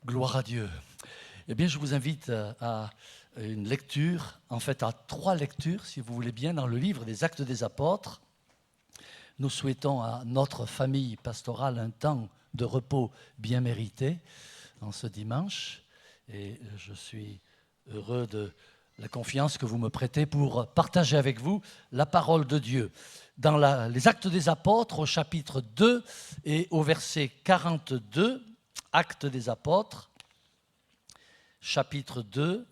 Gloire à Dieu. Eh bien, je vous invite à une lecture, en fait à 3 lectures, si vous voulez bien, dans le livre des Actes des Apôtres. Nous souhaitons à notre famille pastorale un temps de repos bien mérité en ce dimanche. Et je suis heureux de la confiance que vous me prêtez pour partager avec vous la parole de Dieu. Dans les Actes des Apôtres, au chapitre 2 et au verset 42, Actes des Apôtres, chapitre 2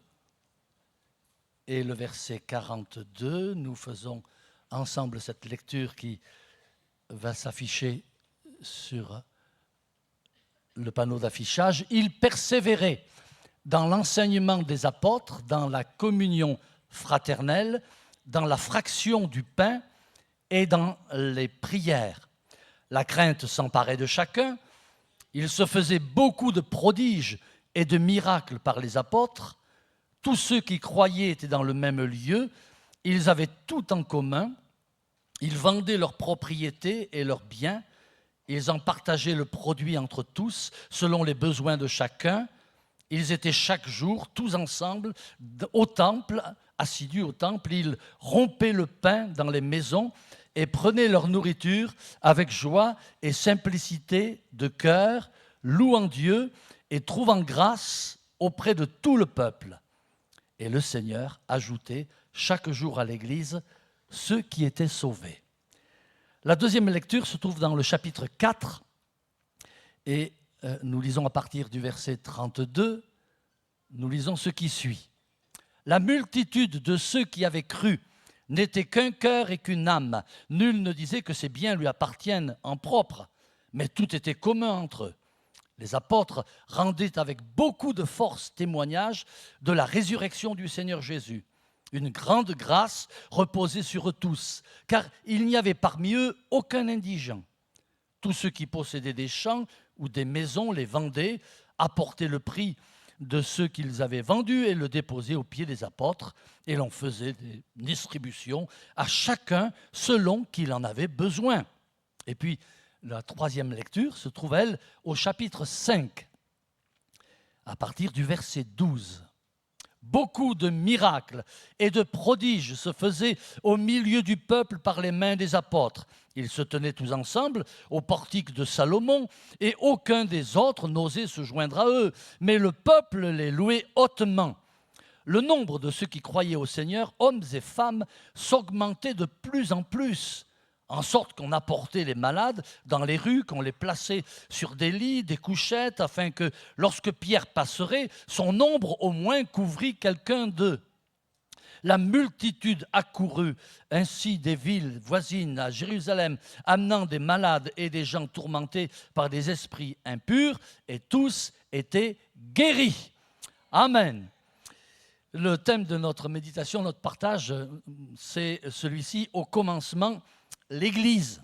et le verset 42, nous faisons ensemble cette lecture qui va s'afficher sur le panneau d'affichage. Ils persévéraient dans l'enseignement des apôtres, dans la communion fraternelle, dans la fraction du pain et dans les prières. La crainte s'emparait de chacun. Il se faisait beaucoup de prodiges et de miracles par les apôtres. Tous ceux qui croyaient étaient dans le même lieu. Ils avaient tout en commun. Ils vendaient leurs propriétés et leurs biens. Ils en partageaient le produit entre tous, selon les besoins de chacun. Ils étaient chaque jour, tous ensemble, au temple, assidus au temple. Ils rompaient le pain dans les maisons et prenaient leur nourriture avec joie et simplicité de cœur, louant Dieu et trouvant grâce auprès de tout le peuple. Et le Seigneur ajoutait chaque jour à l'Église ceux qui étaient sauvés. La deuxième lecture se trouve dans le chapitre 4 et nous lisons à partir du verset 32, nous lisons ce qui suit. La multitude de ceux qui avaient cru n'était qu'un cœur et qu'une âme. Nul ne disait que ces biens lui appartiennent en propre, mais tout était commun entre eux. Les apôtres rendaient avec beaucoup de force témoignage de la résurrection du Seigneur Jésus. Une grande grâce reposait sur eux tous, car il n'y avait parmi eux aucun indigent. Tous ceux qui possédaient des champs ou des maisons les vendaient, apportaient le prix de ceux qu'ils avaient vendus et le déposaient aux pieds des apôtres, et l'on faisait des distributions à chacun selon qu'il en avait besoin. Et puis, la troisième lecture se trouve, elle, au chapitre 5, à partir du verset 12. Beaucoup de miracles et de prodiges se faisaient au milieu du peuple par les mains des apôtres. Ils se tenaient tous ensemble au portique de Salomon et aucun des autres n'osait se joindre à eux. Mais le peuple les louait hautement. Le nombre de ceux qui croyaient au Seigneur, hommes et femmes, s'augmentait de plus en plus, en sorte qu'on apportait les malades dans les rues, qu'on les plaçait sur des lits, des couchettes, afin que, lorsque Pierre passerait, son ombre au moins couvrit quelqu'un d'eux. La multitude accourut ainsi des villes voisines à Jérusalem, amenant des malades et des gens tourmentés par des esprits impurs, et tous étaient guéris. Amen. Le thème de notre méditation, notre partage, c'est celui-ci, au commencement, l'Église.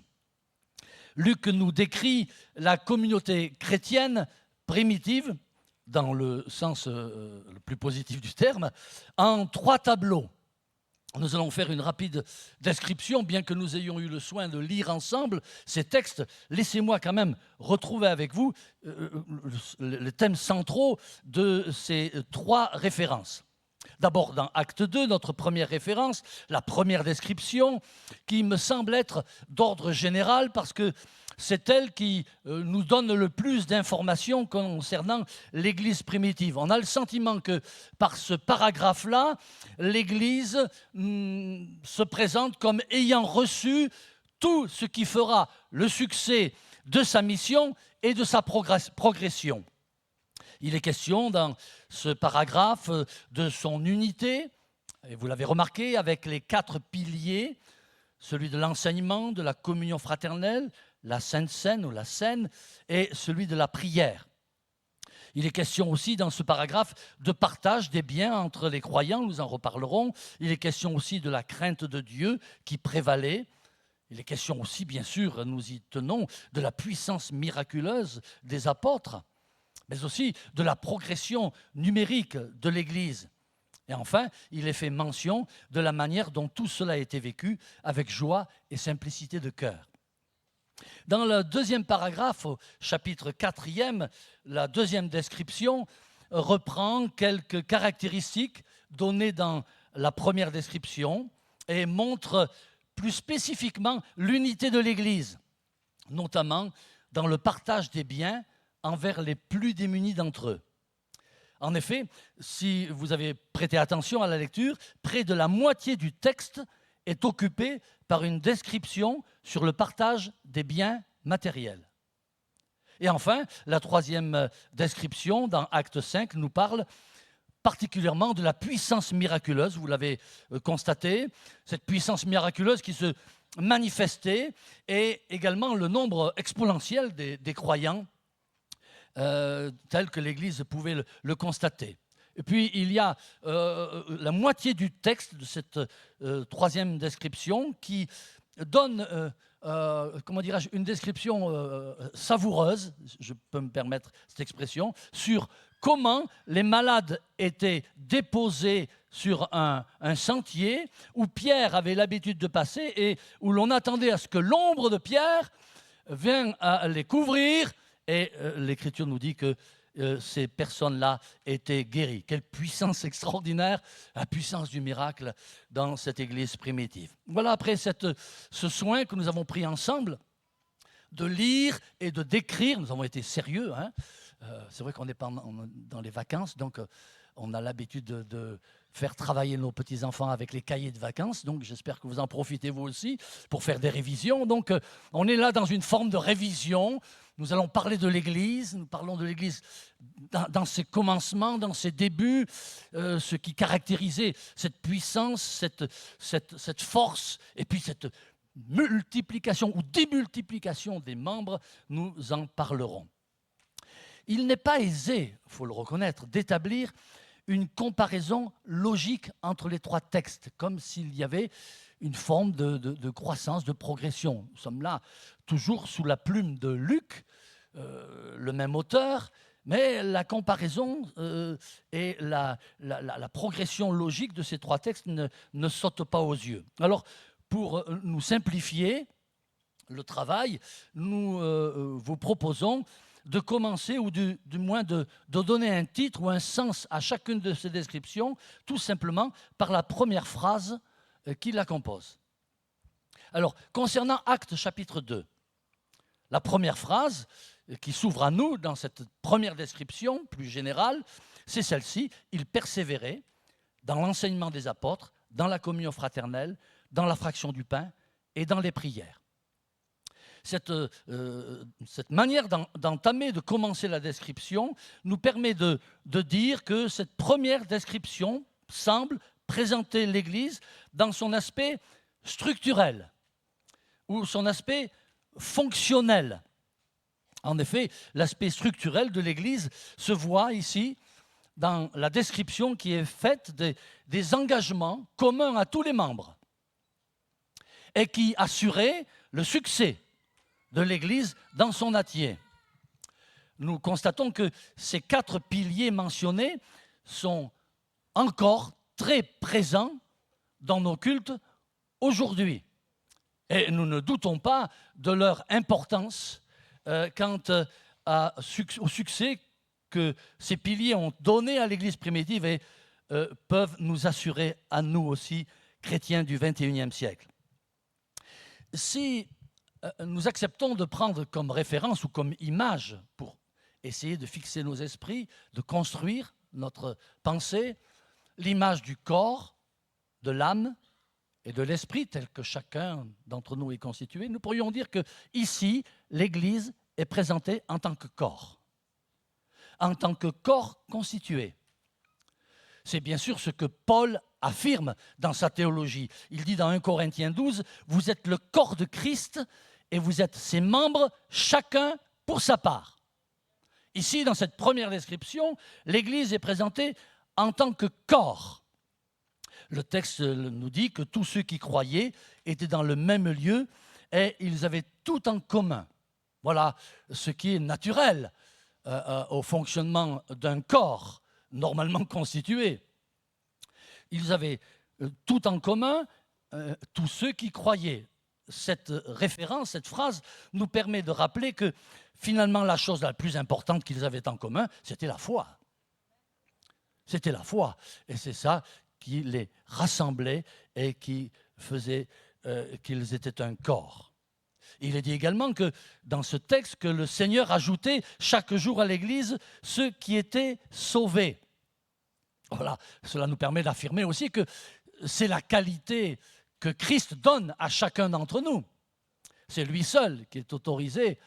Luc nous décrit la communauté chrétienne primitive, dans le sens le plus positif du terme, en 3 tableaux. Nous allons faire une rapide description, bien que nous ayons eu le soin de lire ensemble ces textes. Laissez-moi quand même retrouver avec vous les thèmes centraux de ces 3 références. D'abord, dans Acte 2, notre première référence, la première description, qui me semble être d'ordre général parce que c'est elle qui nous donne le plus d'informations concernant l'Église primitive. On a le sentiment que par ce paragraphe-là, l'Église se présente comme ayant reçu tout ce qui fera le succès de sa mission et de sa progression. Il est question dans ce paragraphe de son unité, et vous l'avez remarqué, avec les 4 piliers, celui de l'enseignement, de la communion fraternelle, la Sainte Seine ou la Seine, et celui de la prière. Il est question aussi dans ce paragraphe de partage des biens entre les croyants, nous en reparlerons. Il est question aussi de la crainte de Dieu qui prévalait. Il est question aussi, bien sûr, nous y tenons, de la puissance miraculeuse des apôtres, mais aussi de la progression numérique de l'Église. Et enfin, il est fait mention de la manière dont tout cela a été vécu avec joie et simplicité de cœur. Dans le deuxième paragraphe, au chapitre 4e, la deuxième description reprend quelques caractéristiques données dans la première description et montre plus spécifiquement l'unité de l'Église, notamment dans le partage des biens envers les plus démunis d'entre eux. En effet, si vous avez prêté attention à la lecture, près de la moitié du texte est occupée par une description sur le partage des biens matériels. Et enfin, la troisième description dans Acte 5 nous parle particulièrement de la puissance miraculeuse, vous l'avez constaté, cette puissance miraculeuse qui se manifestait et également le nombre exponentiel des croyants tel que l'Église pouvait le constater. Et puis, il y a la moitié du texte de cette troisième description qui donne, comment dirais-je, une description savoureuse, je peux me permettre cette expression, sur comment les malades étaient déposés sur un sentier où Pierre avait l'habitude de passer et où l'on attendait à ce que l'ombre de Pierre vienne à les couvrir. Et l'Écriture nous dit que ces personnes-là étaient guéries. Quelle puissance extraordinaire, la puissance du miracle dans cette Église primitive. Voilà, après ce soin que nous avons pris ensemble, de lire et de décrire, nous avons été sérieux, hein. C'est vrai qu'on est dans les vacances, donc on a l'habitude de faire travailler nos petits-enfants avec les cahiers de vacances, donc j'espère que vous en profitez vous aussi pour faire des révisions. Donc on est là dans une forme de révision. Nous allons parler de l'Église, nous parlons de l'Église dans ses commencements, dans ses débuts, ce qui caractérisait cette puissance, cette force, et puis cette multiplication ou démultiplication des membres, nous en parlerons. Il n'est pas aisé, il faut le reconnaître, d'établir une comparaison logique entre les trois textes, comme s'il y avait une forme de croissance, de progression. Nous sommes là toujours sous la plume de Luc, le même auteur, mais la comparaison et la progression logique de ces trois textes ne sautent pas aux yeux. Alors, pour nous simplifier le travail, nous vous proposons de commencer, ou du moins de donner un titre ou un sens à chacune de ces descriptions, tout simplement par la première phrase qui la compose. Alors, concernant Actes chapitre 2, la première phrase qui s'ouvre à nous dans cette première description plus générale, c'est celle-ci: ils persévéraient dans l'enseignement des apôtres, dans la communion fraternelle, dans la fraction du pain et dans les prières. Cette manière d'entamer, de commencer la description, nous permet de dire que cette première description semble présenter l'Église dans son aspect structurel ou son aspect fonctionnel. En effet, l'aspect structurel de l'Église se voit ici dans la description qui est faite des engagements communs à tous les membres et qui assuraient le succès de l'Église dans son entier. Nous constatons que ces quatre piliers mentionnés sont encore très présents dans nos cultes aujourd'hui. Et nous ne doutons pas de leur importance quant au succès que ces piliers ont donné à l'Église primitive et peuvent nous assurer à nous aussi, chrétiens du XXIe siècle. Si nous acceptons de prendre comme référence ou comme image pour essayer de fixer nos esprits, de construire notre pensée, l'image du corps, de l'âme et de l'esprit, tel que chacun d'entre nous est constitué, nous pourrions dire que ici, l'Église est présentée en tant que corps constitué. C'est bien sûr ce que Paul affirme dans sa théologie. Il dit dans 1 Corinthiens 12, « Vous êtes le corps de Christ et vous êtes ses membres, chacun pour sa part. » Ici, dans cette première description, l'Église est présentée en tant que corps. Le texte nous dit que tous ceux qui croyaient étaient dans le même lieu et ils avaient tout en commun. Voilà ce qui est naturel au fonctionnement d'un corps normalement constitué. Ils avaient tout en commun, tous ceux qui croyaient. cette référence, cette phrase, nous permet de rappeler que finalement la chose la plus importante qu'ils avaient en commun, c'était la foi. C'était la foi. Et c'est ça qui les rassemblait et qui faisait qu'ils étaient un corps. Il est dit également que dans ce texte que le Seigneur ajoutait chaque jour à l'Église ceux qui étaient sauvés. Voilà, cela nous permet d'affirmer aussi que c'est la qualité que Christ donne à chacun d'entre nous. C'est lui seul qui est autorisé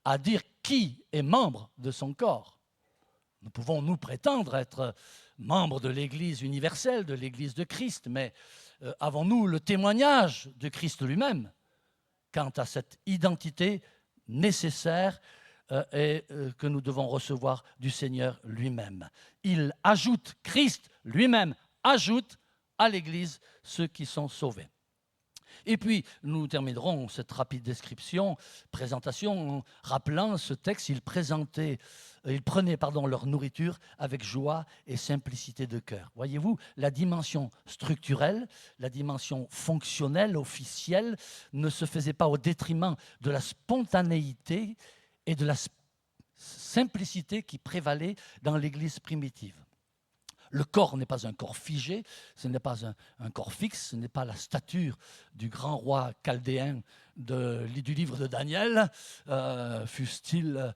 à dire qui est membre de son corps. Nous pouvons nous prétendre être membres de l'Église universelle, de l'Église de Christ, mais avons-nous le témoignage de Christ lui-même quant à cette identité nécessaire et que nous devons recevoir du Seigneur lui-même? Il ajoute, Christ lui-même ajoute à l'Église ceux qui sont sauvés. Et puis, nous terminerons cette rapide présentation en rappelant ce texte. Ils prenaient leur nourriture avec joie et simplicité de cœur. Voyez-vous, la dimension structurelle, la dimension fonctionnelle, officielle, ne se faisait pas au détriment de la spontanéité et de la simplicité qui prévalait dans l'Église primitive. Le corps n'est pas un corps figé, ce n'est pas un corps fixe, ce n'est pas la stature du grand roi chaldéen du livre de Daniel, fût-il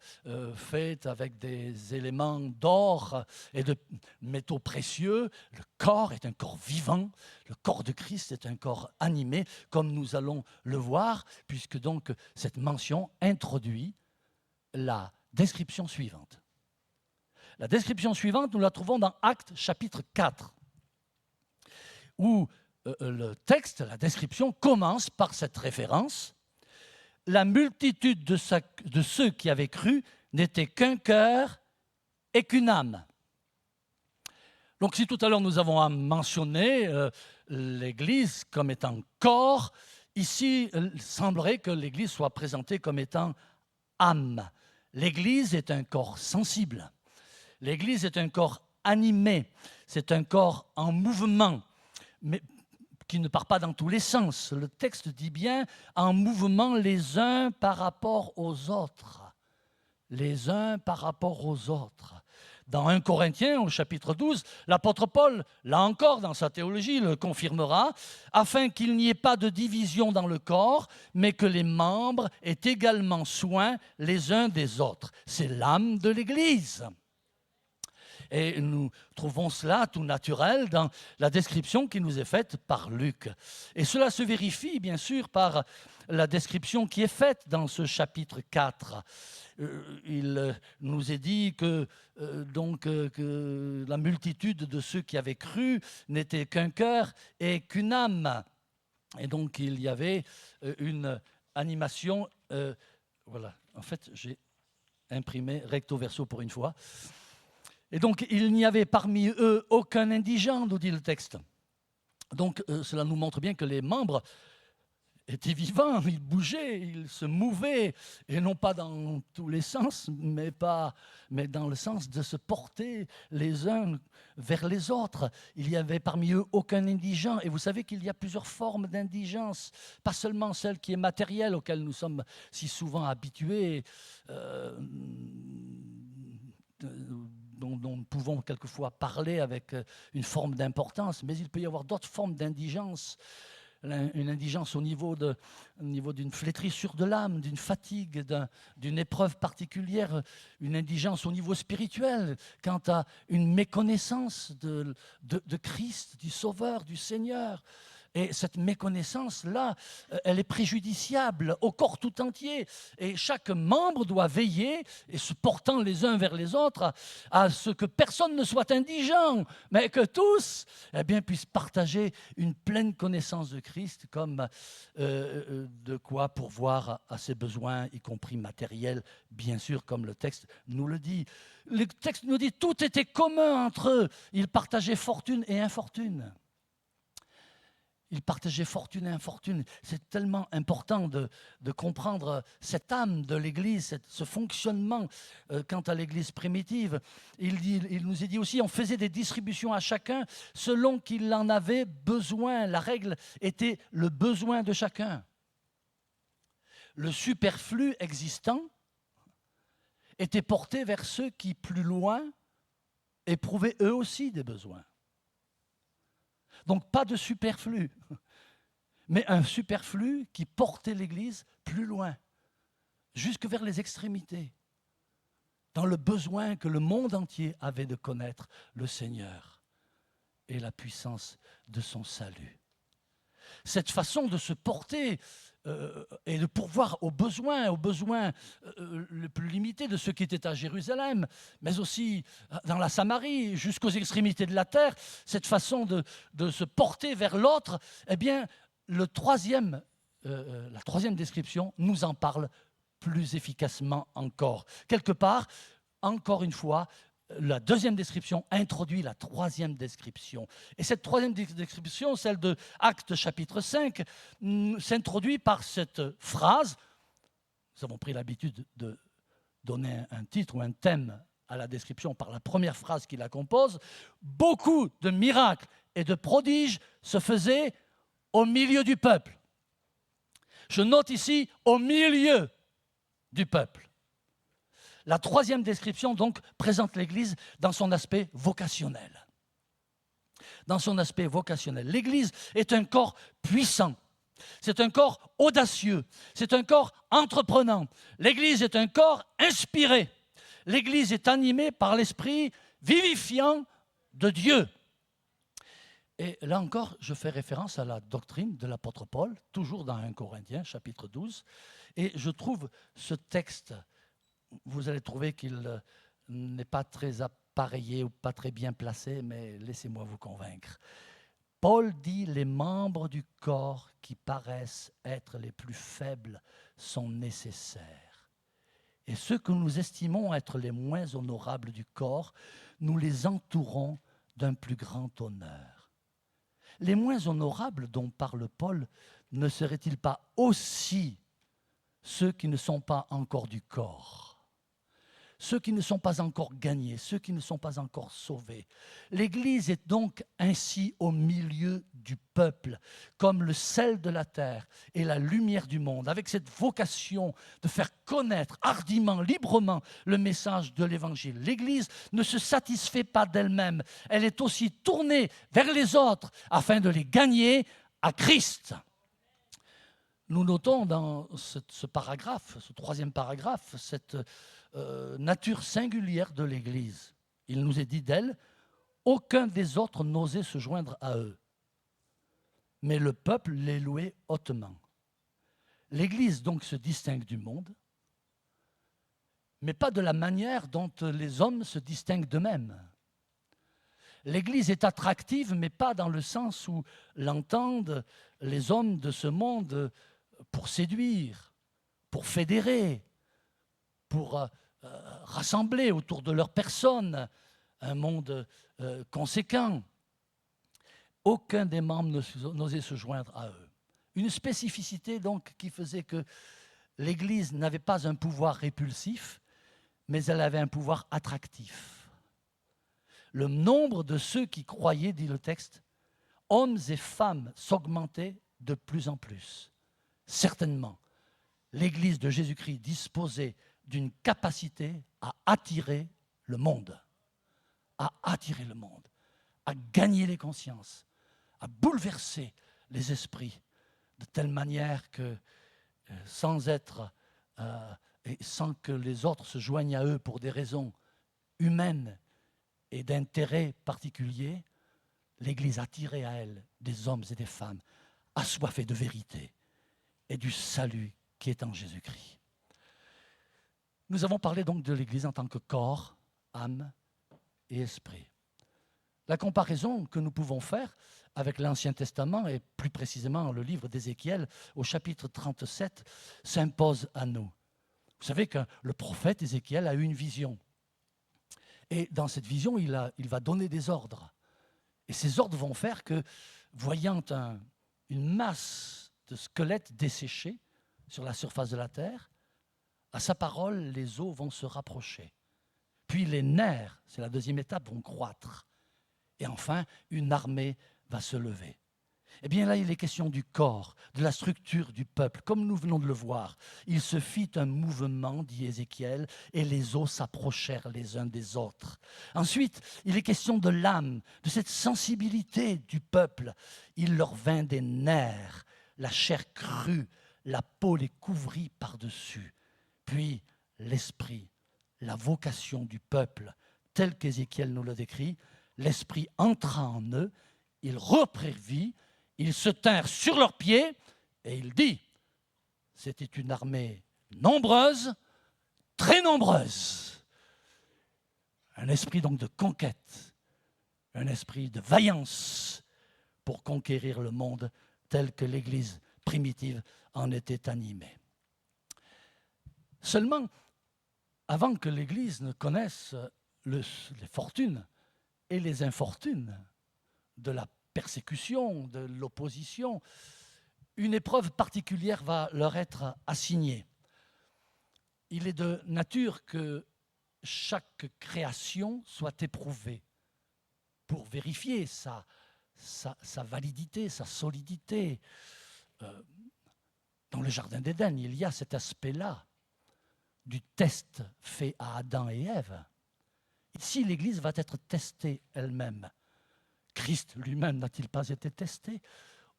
fait avec des éléments d'or et de métaux précieux. Le corps est un corps vivant, le corps de Christ est un corps animé, comme nous allons le voir, puisque donc cette mention introduit la description suivante. La description suivante, nous la trouvons dans Actes chapitre 4, où le texte, la description, commence par cette référence. La multitude de ceux qui avaient cru n'était qu'un cœur et qu'une âme. Donc si tout à l'heure nous avons mentionné l'Église comme étant corps, ici il semblerait que l'Église soit présentée comme étant âme. L'Église est un corps sensible. L'Église est un corps animé, c'est un corps en mouvement, mais qui ne part pas dans tous les sens. Le texte dit bien en mouvement les uns par rapport aux autres. Les uns par rapport aux autres. Dans 1 Corinthiens, au chapitre 12, l'apôtre Paul, là encore dans sa théologie, le confirmera, afin qu'il n'y ait pas de division dans le corps, mais que les membres aient également soin les uns des autres. C'est l'âme de l'Église. Et nous trouvons cela tout naturel dans la description qui nous est faite par Luc. Et cela se vérifie bien sûr par la description qui est faite dans ce chapitre 4. Il nous est dit que la multitude de ceux qui avaient cru n'était qu'un cœur et qu'une âme. Et donc il y avait une animation. Voilà, en fait j'ai imprimé recto verso pour une fois. Et donc, il n'y avait parmi eux aucun indigent, nous dit le texte. Donc, cela nous montre bien que les membres étaient vivants, ils bougeaient, ils se mouvaient, et non pas dans tous les sens, mais dans le sens de se porter les uns vers les autres. Il n'y avait parmi eux aucun indigent. Et vous savez qu'il y a plusieurs formes d'indigence, pas seulement celle qui est matérielle, auquel nous sommes si souvent habitués, dont nous pouvons quelquefois parler avec une forme d'importance, mais il peut y avoir d'autres formes d'indigence. Une indigence au niveau d'une flétrissure de l'âme, d'une fatigue, d'une épreuve particulière, une indigence au niveau spirituel, quant à une méconnaissance de Christ, du Sauveur, du Seigneur. Et cette méconnaissance-là, elle est préjudiciable au corps tout entier. Et chaque membre doit veiller, et se portant les uns vers les autres, à ce que personne ne soit indigent, mais que tous puissent partager une pleine connaissance de Christ, comme de quoi pourvoir à ses besoins, y compris matériels, bien sûr, comme le texte nous le dit. Le texte nous dit tout était commun entre eux. Ils partageaient fortune et infortune. Ils partageaient fortune et infortune. C'est tellement important de comprendre cette âme de l'Église, ce fonctionnement quant à l'Église primitive. Il nous est dit aussi, on faisait des distributions à chacun selon qu'il en avait besoin. La règle était le besoin de chacun. le superflu existant était porté vers ceux qui, plus loin, éprouvaient eux aussi des besoins. Donc pas de superflu, mais un superflu qui portait l'Église plus loin, jusque vers les extrémités, dans le besoin que le monde entier avait de connaître le Seigneur et la puissance de son salut. Cette façon de se porter et de pourvoir aux besoins les plus limités de ceux qui étaient à Jérusalem, mais aussi dans la Samarie, jusqu'aux extrémités de la terre, cette façon de se porter vers l'autre, eh bien, la troisième description nous en parle plus efficacement encore. Quelque part, encore une fois, la deuxième description introduit la troisième description. Et cette troisième description, celle de Actes chapitre 5, s'introduit par cette phrase. Nous avons pris l'habitude de donner un titre ou un thème à la description par la première phrase qui la compose. Beaucoup de miracles et de prodiges se faisaient au milieu du peuple. Je note ici au milieu du peuple. La troisième description, donc, présente l'Église dans son aspect vocationnel. Dans son aspect vocationnel. L'Église est un corps puissant. C'est un corps audacieux. C'est un corps entreprenant. L'Église est un corps inspiré. L'Église est animée par l'esprit vivifiant de Dieu. Et là encore, je fais référence à la doctrine de l'apôtre Paul, toujours dans 1 Corinthiens, chapitre 12. Et je trouve ce texte, vous allez trouver qu'il n'est pas très appareillé ou pas très bien placé, mais laissez-moi vous convaincre. Paul dit « Les membres du corps qui paraissent être les plus faibles sont nécessaires. Et ceux que nous estimons être les moins honorables du corps, nous les entourons d'un plus grand honneur. » Les moins honorables dont parle Paul ne seraient-ils pas aussi ceux qui ne sont pas encore du corps ? Ceux qui ne sont pas encore gagnés, ceux qui ne sont pas encore sauvés. L'Église est donc ainsi au milieu du peuple, comme le sel de la terre et la lumière du monde, avec cette vocation de faire connaître hardiment, librement le message de l'Évangile. L'Église ne se satisfait pas d'elle-même, elle est aussi tournée vers les autres afin de les gagner à Christ. Nous notons dans ce paragraphe, ce troisième paragraphe, cette nature singulière de l'Église. Il nous est dit d'elle, aucun des autres n'osait se joindre à eux, mais le peuple les louait hautement. L'Église donc se distingue du monde, mais pas de la manière dont les hommes se distinguent d'eux-mêmes. L'Église est attractive, mais pas dans le sens où l'entendent les hommes de ce monde pour séduire, pour fédérer, pour rassembler autour de leur personne un monde conséquent. Aucun des membres n'osait se joindre à eux. Une spécificité donc qui faisait que l'Église n'avait pas un pouvoir répulsif, mais elle avait un pouvoir attractif. Le nombre de ceux qui croyaient, dit le texte, hommes et femmes, s'augmentait de plus en plus. Certainement, l'Église de Jésus-Christ disposait d'une capacité à attirer le monde, à gagner les consciences, à bouleverser les esprits, de telle manière que sans que les autres se joignent à eux pour des raisons humaines et d'intérêt particulier, l'Église attirait à elle des hommes et des femmes assoiffés de vérité et du salut qui est en Jésus-Christ. Nous avons parlé donc de l'Église en tant que corps, âme et esprit. La comparaison que nous pouvons faire avec l'Ancien Testament et plus précisément le livre d'Ézéchiel au chapitre 37 s'impose à nous. Vous savez que le prophète Ézéchiel a eu une vision. Et dans cette vision, il va donner des ordres. Et ces ordres vont faire que, voyant une masse de squelettes desséchés sur la surface de la terre, à sa parole, les os vont se rapprocher. Puis les nerfs, c'est la deuxième étape, vont croître. Et enfin, une armée va se lever. Eh bien là, il est question du corps, de la structure du peuple. Comme nous venons de le voir, il se fit un mouvement, dit Ézéchiel, et les os s'approchèrent les uns des autres. Ensuite, il est question de l'âme, de cette sensibilité du peuple. Il leur vint des nerfs, la chair crue, la peau les couvrit par-dessus. Puis l'esprit, la vocation du peuple, tel qu'Ézéchiel nous le décrit, l'esprit entra en eux, ils reprirent vie, ils se tinrent sur leurs pieds, et il dit, c'était une armée nombreuse, très nombreuse. Un esprit donc de conquête, un esprit de vaillance pour conquérir le monde tel que l'Église primitive en était animée. Seulement, avant que l'Église ne connaisse les fortunes et les infortunes de la persécution, de l'opposition, une épreuve particulière va leur être assignée. Il est de nature que chaque création soit éprouvée pour vérifier sa validité, sa solidité. Dans le Jardin d'Éden, il y a cet aspect-là du test fait à Adam et Ève. Ici, l'Église va être testée elle-même. Christ lui-même n'a-t-il pas été testé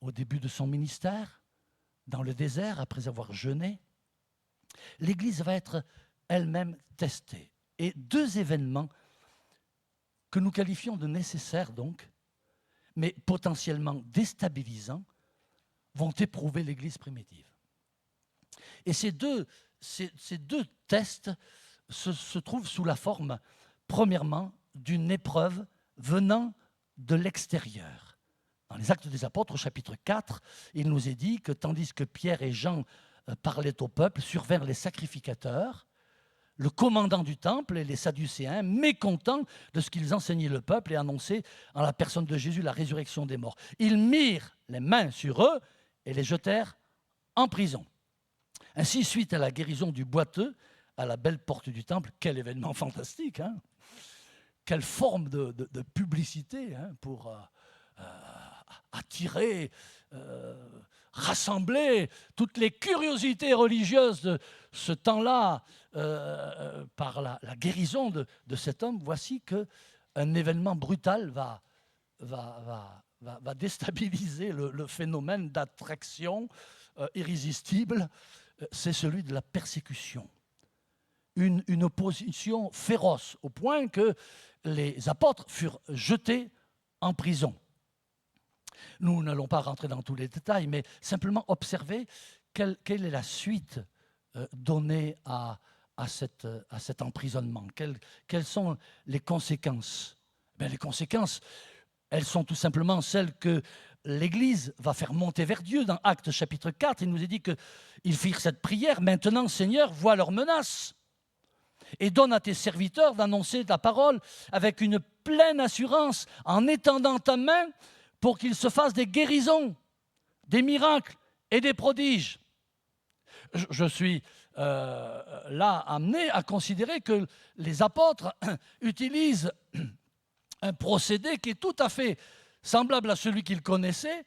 au début de son ministère, dans le désert, après avoir jeûné? L'Église va être elle-même testée. Et deux événements que nous qualifions de nécessaires donc, mais potentiellement déstabilisants, vont éprouver l'Église primitive. Et ces deux tests se trouvent sous la forme, premièrement, d'une épreuve venant de l'extérieur. Dans les Actes des Apôtres, au chapitre 4, il nous est dit que tandis que Pierre et Jean parlaient au peuple, survinrent les sacrificateurs, le commandant du temple et les Sadducéens, mécontents de ce qu'ils enseignaient le peuple et annonçaient en la personne de Jésus la résurrection des morts. Ils mirent les mains sur eux et les jetèrent en prison. Ainsi, suite à la guérison du boiteux à la belle porte du temple, quel événement fantastique, hein? Quelle forme de publicité hein, pour attirer, rassembler toutes les curiosités religieuses de ce temps-là par la guérison de cet homme. Voici qu'un événement brutal va déstabiliser le phénomène d'attraction irrésistible. C'est celui de la persécution. Une opposition féroce, au point que les apôtres furent jetés en prison. Nous n'allons pas rentrer dans tous les détails, mais simplement observer quelle est la suite donnée à cet emprisonnement. Quelles sont les conséquences? Les conséquences, elles sont tout simplement celles que l'Église va faire monter vers Dieu. Dans Actes chapitre 4, il nous est dit qu'ils firent cette prière. Maintenant, Seigneur, vois leurs menaces et donne à tes serviteurs d'annoncer ta parole avec une pleine assurance en étendant ta main pour qu'ils se fassent des guérisons, des miracles et des prodiges. Je suis là amené à considérer que les apôtres utilisent un procédé qui est tout à fait semblable à celui qu'ils connaissaient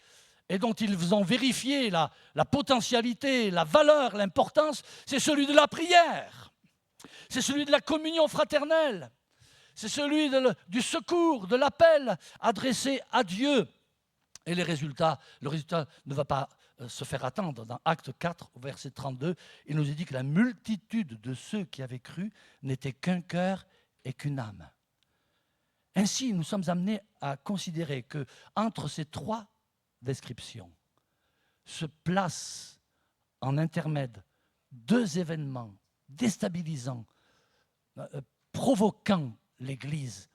et dont ils ont vérifié la potentialité, la valeur, l'importance, c'est celui de la prière. C'est celui de la communion fraternelle. C'est celui du secours, de l'appel adressé à Dieu. Et le résultat ne va pas se faire attendre. Dans Acte 4, au verset 32, il nous est dit que la multitude de ceux qui avaient cru n'était qu'un cœur et qu'une âme. Ainsi, nous sommes amenés à considérer qu'entre ces trois descriptions se placent en intermède deux événements déstabilisants, provoquant l'Église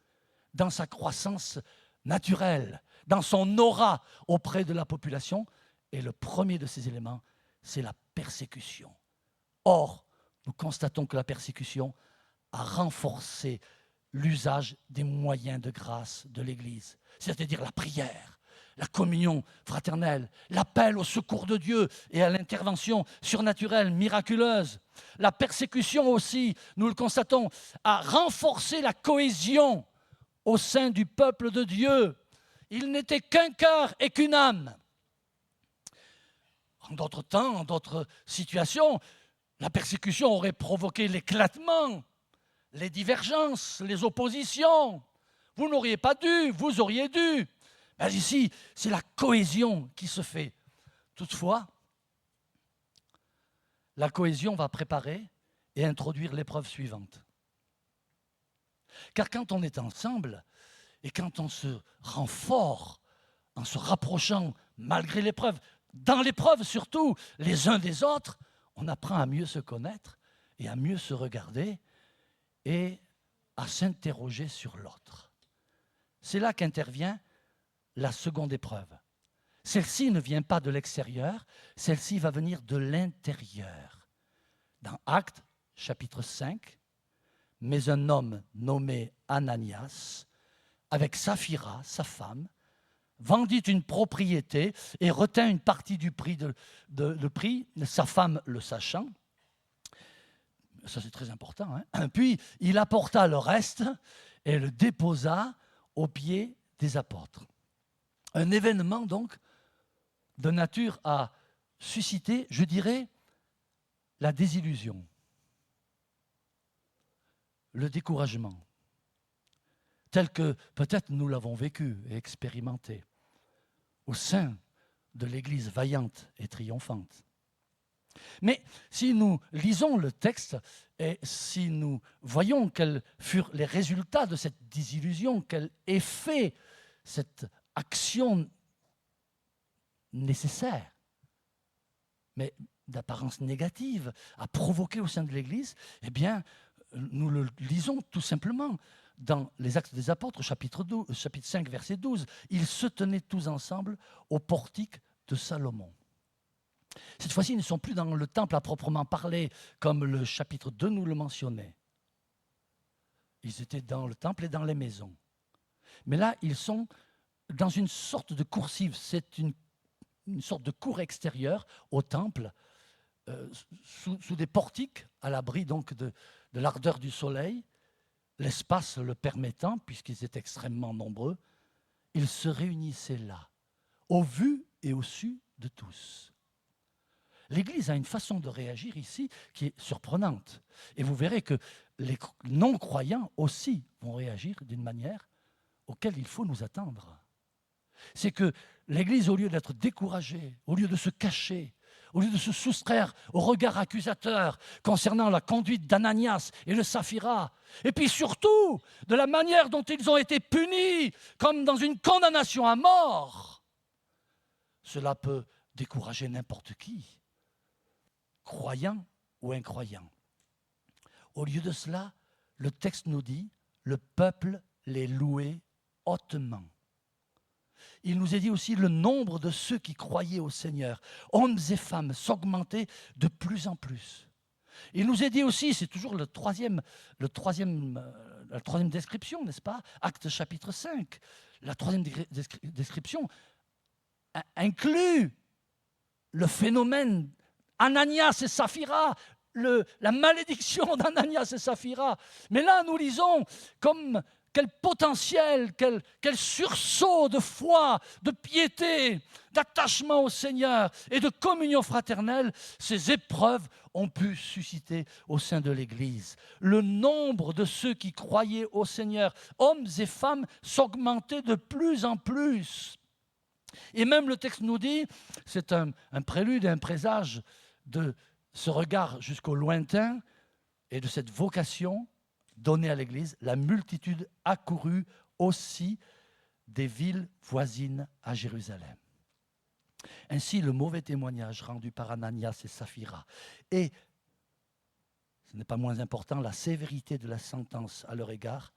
dans sa croissance naturelle, dans son aura auprès de la population. Et le premier de ces éléments, c'est la persécution. Or, nous constatons que la persécution a renforcé l'usage des moyens de grâce de l'Église, c'est-à-dire la prière, la communion fraternelle, l'appel au secours de Dieu et à l'intervention surnaturelle, miraculeuse. La persécution aussi, nous le constatons, a renforcé la cohésion au sein du peuple de Dieu. Il n'était qu'un cœur et qu'une âme. En d'autres temps, en d'autres situations, la persécution aurait provoqué l'éclatement, les divergences, les oppositions. Vous n'auriez pas dû, vous auriez dû. Mais ici, c'est la cohésion qui se fait. Toutefois, la cohésion va préparer et introduire l'épreuve suivante. Car quand on est ensemble et quand on se rend fort en se rapprochant malgré l'épreuve, dans l'épreuve surtout, les uns des autres, on apprend à mieux se connaître et à mieux se regarder et à s'interroger sur l'autre. C'est là qu'intervient la seconde épreuve. Celle-ci ne vient pas de l'extérieur, celle-ci va venir de l'intérieur. Dans Actes, chapitre 5, mais un homme nommé Ananias, avec Saphira, sa femme, vendit une propriété et retint une partie du prix, sa femme le sachant. Ça, c'est très important. Hein. Puis, il apporta le reste et le déposa aux pieds des apôtres. Un événement, donc, de nature à susciter, je dirais, la désillusion, le découragement, tel que peut-être nous l'avons vécu et expérimenté au sein de l'Église vaillante et triomphante. Mais si nous lisons le texte et si nous voyons quels furent les résultats de cette désillusion, quel effet cette action nécessaire, mais d'apparence négative, a provoqué au sein de l'Église, eh bien, nous le lisons tout simplement dans les Actes des Apôtres, chapitre 5, verset 12. Ils se tenaient tous ensemble au portique de Salomon. Cette fois-ci, ils ne sont plus dans le temple à proprement parler, comme le chapitre 2 nous le mentionnait. Ils étaient dans le temple et dans les maisons. Mais là, ils sont dans une sorte de coursive. C'est une sorte de cour extérieure au temple, sous des portiques, à l'abri donc de l'ardeur du soleil, l'espace le permettant, puisqu'ils étaient extrêmement nombreux. Ils se réunissaient là, au vu et au su de tous. L'Église a une façon de réagir ici qui est surprenante. Et vous verrez que les non-croyants aussi vont réagir d'une manière auquel il faut nous attendre. C'est que l'Église, au lieu d'être découragée, au lieu de se cacher, au lieu de se soustraire au regard accusateur concernant la conduite d'Ananias et de Saphira, et puis surtout de la manière dont ils ont été punis, comme dans une condamnation à mort, cela peut décourager n'importe qui, croyant ou incroyant. Au lieu de cela, le texte nous dit, le peuple les louait hautement. Il nous est dit aussi le nombre de ceux qui croyaient au Seigneur, hommes et femmes, s'augmentait de plus en plus. Il nous est dit aussi, c'est toujours la troisième description, n'est-ce pas? Actes chapitre 5. La troisième description inclut le phénomène Ananias et Saphira, la malédiction d'Ananias et Saphira. Mais là, nous lisons comme quel potentiel, quel sursaut de foi, de piété, d'attachement au Seigneur et de communion fraternelle ces épreuves ont pu susciter au sein de l'Église. Le nombre de ceux qui croyaient au Seigneur, hommes et femmes, s'augmentait de plus en plus. Et même le texte nous dit, c'est un prélude, un présage de ce regard jusqu'au lointain et de cette vocation donnée à l'Église, la multitude accourut aussi des villes voisines à Jérusalem. Ainsi, le mauvais témoignage rendu par Ananias et Saphira et, ce n'est pas moins important, la sévérité de la sentence à leur égard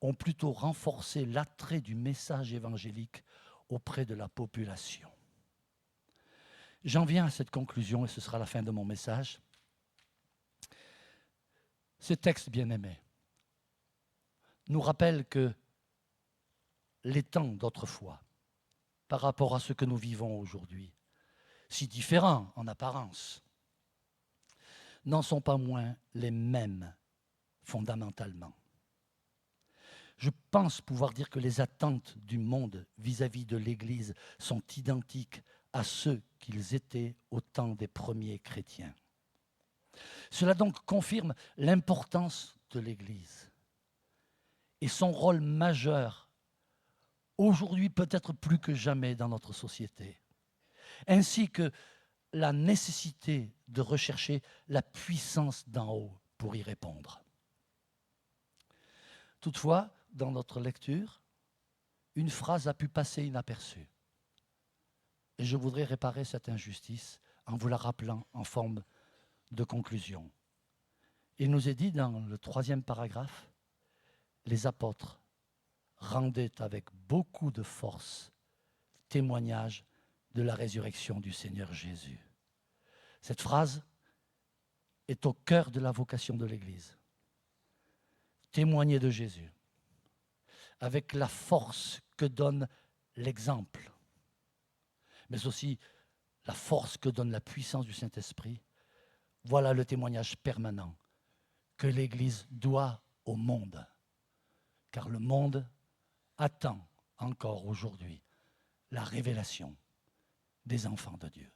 ont plutôt renforcé l'attrait du message évangélique auprès de la population. J'en viens à cette conclusion et ce sera la fin de mon message. Ces textes bien-aimés nous rappellent que les temps d'autrefois, par rapport à ce que nous vivons aujourd'hui, si différents en apparence, n'en sont pas moins les mêmes fondamentalement. Je pense pouvoir dire que les attentes du monde vis-à-vis de l'Église sont identiques à ceux qu'ils étaient au temps des premiers chrétiens. Cela donc confirme l'importance de l'Église et son rôle majeur, aujourd'hui peut-être plus que jamais dans notre société, ainsi que la nécessité de rechercher la puissance d'en haut pour y répondre. Toutefois, dans notre lecture, une phrase a pu passer inaperçue. Et je voudrais réparer cette injustice en vous la rappelant en forme de conclusion. Il nous est dit dans le 3e paragraphe, les apôtres rendaient avec beaucoup de force témoignage de la résurrection du Seigneur Jésus. Cette phrase est au cœur de la vocation de l'Église. Témoigner de Jésus avec la force que donne l'exemple, mais aussi la force que donne la puissance du Saint-Esprit. Voilà le témoignage permanent que l'Église doit au monde, car le monde attend encore aujourd'hui la révélation des enfants de Dieu.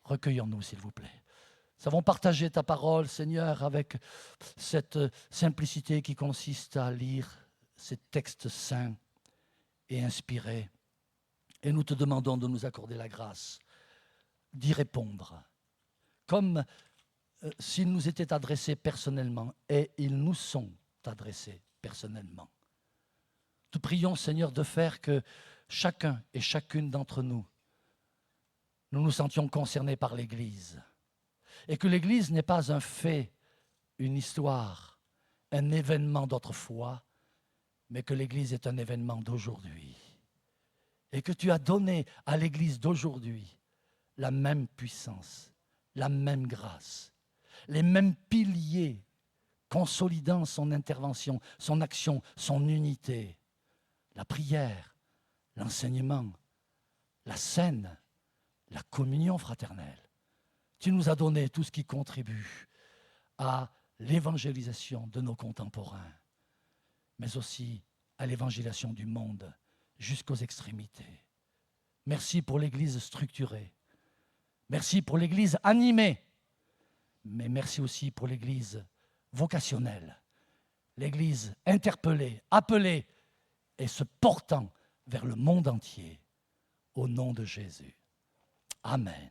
Recueillons-nous, s'il vous plaît. Nous avons partagé ta parole, Seigneur, avec cette simplicité qui consiste à lire ces textes saints et inspirés. Et nous te demandons de nous accorder la grâce d'y répondre, comme s'ils nous étaient adressés personnellement, et ils nous sont adressés personnellement. Te prions, Seigneur, de faire que chacun et chacune d'entre nous, nous nous sentions concernés par l'Église, et que l'Église n'est pas un fait, une histoire, un événement d'autrefois, mais que l'Église est un événement d'aujourd'hui. Et que tu as donné à l'Église d'aujourd'hui la même puissance, la même grâce, les mêmes piliers consolidant son intervention, son action, son unité, la prière, l'enseignement, la scène, la communion fraternelle. Tu nous as donné tout ce qui contribue à l'évangélisation de nos contemporains, mais aussi à l'évangélisation du monde jusqu'aux extrémités. Merci pour l'Église structurée. Merci pour l'Église animée. Mais merci aussi pour l'Église vocationnelle. L'Église interpellée, appelée et se portant vers le monde entier. Au nom de Jésus. Amen.